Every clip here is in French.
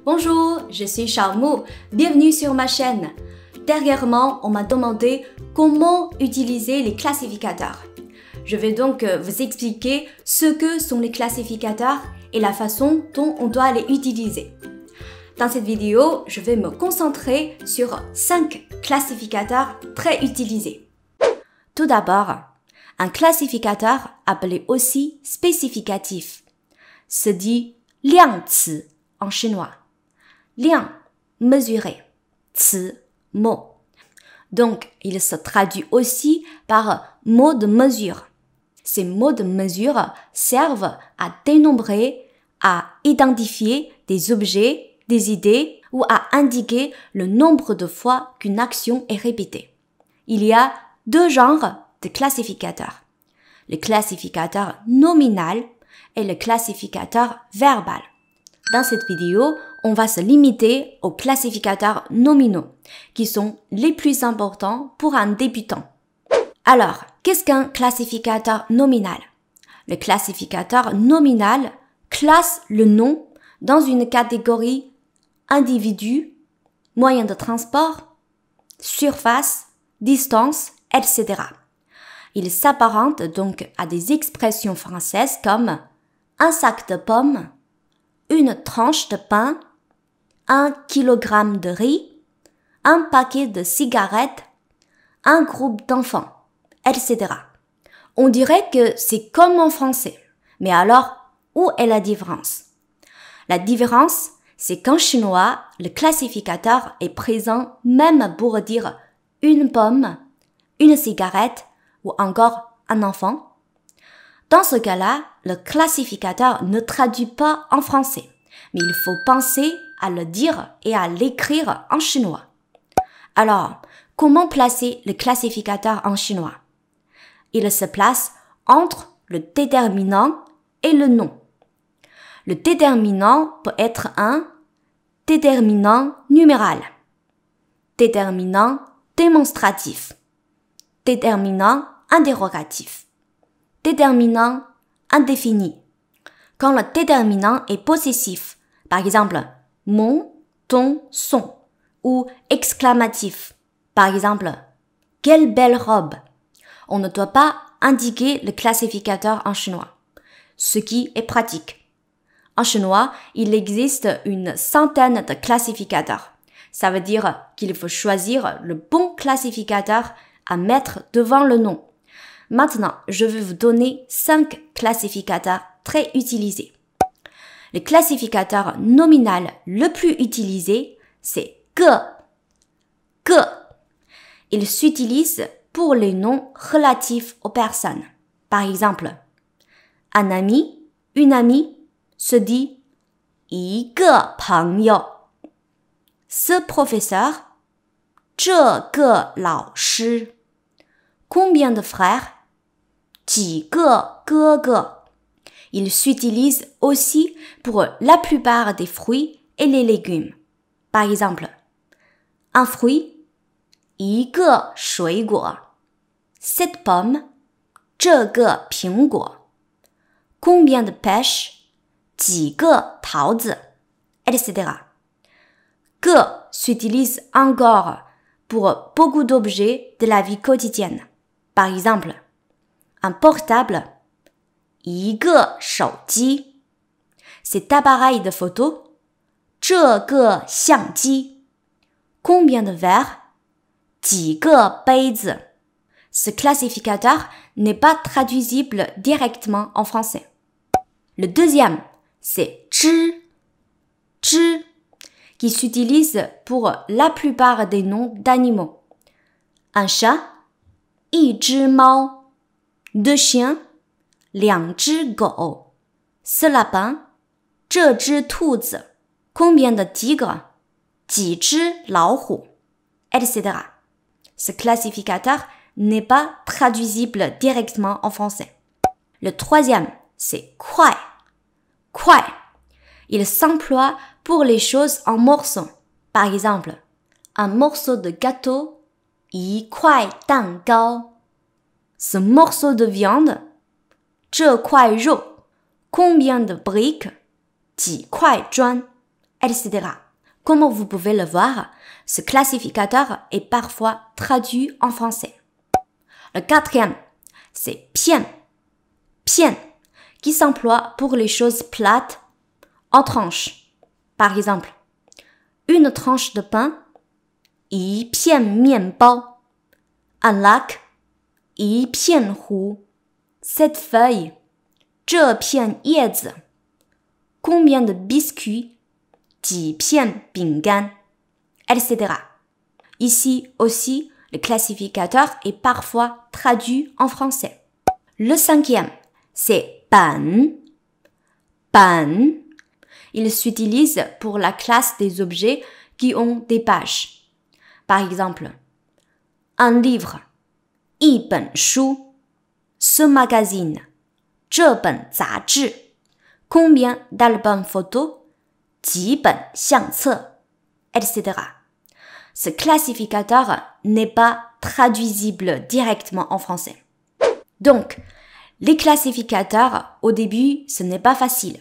Bonjour, je suis Xiaomou, bienvenue sur ma chaîne. Dernièrement, on m'a demandé comment utiliser les classificateurs. Je vais donc vous expliquer ce que sont les classificateurs et la façon dont on doit les utiliser. Dans cette vidéo, je vais me concentrer sur 5 classificateurs très utilisés. Tout d'abord, un classificateur appelé aussi spécificatif se dit 量词 en chinois. 量, mesurer, 词, mot. Donc, il se traduit aussi par mot de mesure. Ces mots de mesure servent à dénombrer, à identifier des objets, des idées ou à indiquer le nombre de fois qu'une action est répétée. Il y a 2 genres de classificateurs. Le classificateur nominal et le classificateur verbal. Dans cette vidéo, on va se limiter aux classificateurs nominaux, qui sont les plus importants pour un débutant. Alors, qu'est-ce qu'un classificateur nominal? Le classificateur nominal classe le nom dans une catégorie individu, moyen de transport, surface, distance, etc. Il s'apparente donc à des expressions françaises comme un sac de pommes, une tranche de pain, 1 kilogramme de riz, un paquet de cigarettes, un groupe d'enfants, etc. On dirait que c'est comme en français. Mais alors, où est la différence? La différence, c'est qu'en chinois, le classificateur est présent même pour dire une pomme, une cigarette ou encore un enfant. Dans ce cas-là, le classificateur ne traduit pas en français, mais il faut penser à le dire et à l'écrire en chinois. Alors, comment placer le classificateur en chinois? Il se place entre le déterminant et le nom. Le déterminant peut être un déterminant numéral, déterminant démonstratif, déterminant interrogatif, déterminant indéfini. Quand le déterminant est possessif, par exemple, mon, ton, son, ou exclamatif, par exemple, quelle belle robe, on ne doit pas indiquer le classificateur en chinois, ce qui est pratique. En chinois, il existe une centaine de classificateurs. Ça veut dire qu'il faut choisir le bon classificateur à mettre devant le nom. Maintenant, je vais vous donner 5 classificateurs très utilisés. Le classificateur nominal le plus utilisé, c'est ge. Ge. Il s'utilise pour les noms relatifs aux personnes. Par exemple, un ami, une amie se dit 一个朋友. Ce professeur, 这个老师. Combien de frères? 几个哥哥. Il s'utilise aussi pour la plupart des fruits et les légumes. Par exemple, un fruit, 一个水果. Cette pomme, 这个苹果. Combien de pêches? 几个桃子, etc. Que s'utilise encore pour beaucoup d'objets de la vie quotidienne. Par exemple, un portable, 一个手机. Cet appareil de photo, 这个相机. Combien de verres? 几个杯子. Ce classificateur n'est pas traduisible directement en français. Le deuxième, c'est 只, 只, qui s'utilise pour la plupart des noms d'animaux. Un chat, 一只猫. 2 chiens, 2只狗. Ce lapin, 这只兔子. Combien de tigres? 几只老虎, etc. Ce classificateur n'est pas traduisible directement en français. Le troisième, c'est 快. 快. Il s'emploie pour les choses en morceaux. Par exemple, un morceau de gâteau, 一块蛋糕. Ce morceau de viande, 这块肉. Combien de briques? 几块砖. etc. Comme vous pouvez le voir, ce classificateur est parfois traduit en français. Le quatrième, c'est 片, 片, qui s'emploie pour les choses plates en tranches. Par exemple, une tranche de pain, 一片面包, un lac, 一片湖, cette feuille, 这片叶子, combien de biscuits, 几片饼干, etc. Ici aussi, le classificateur est parfois traduit en français. Le cinquième, c'est 本, 本. Il s'utilise pour la classe des objets qui ont des pages. Par exemple, un livre, 一本书, ce magazine, 这本杂志, combien d'albums photos, 几本相册, etc. Ce classificateur n'est pas traduisible directement en français. Donc, les classificateurs, au début, ce n'est pas facile.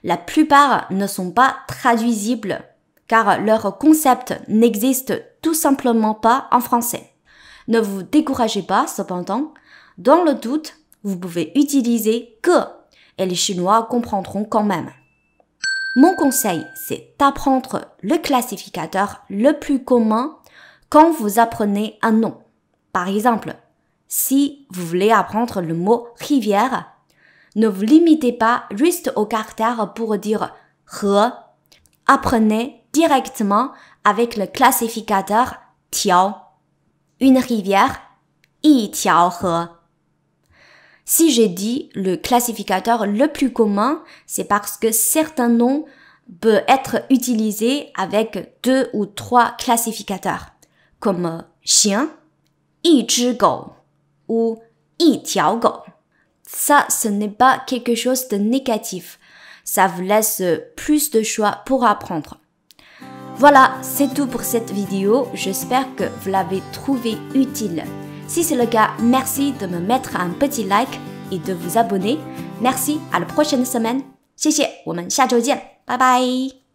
La plupart ne sont pas traduisibles car leur concept n'existe tout simplement pas en français. Ne vous découragez pas cependant. Dans le doute, vous pouvez utiliser que et les Chinois comprendront quand même. Mon conseil, c'est d'apprendre le classificateur le plus commun quand vous apprenez un nom. Par exemple, si vous voulez apprendre le mot rivière, ne vous limitez pas juste au caractère pour dire he. Apprenez directement avec le classificateur 条. Une rivière, 一条河. Si j'ai dit le classificateur le plus commun, c'est parce que certains noms peuvent être utilisés avec 2 ou 3 classificateurs, comme chien, 一只狗, ou 一条狗. Ça, ce n'est pas quelque chose de négatif. Ça vous laisse plus de choix pour apprendre. Voilà, c'est tout pour cette vidéo. J'espère que vous l'avez trouvé utile. Si c'est le cas, merci de me mettre un petit like et de vous abonner. Merci, à la prochaine semaine. 谢谢，我们下周见，拜拜。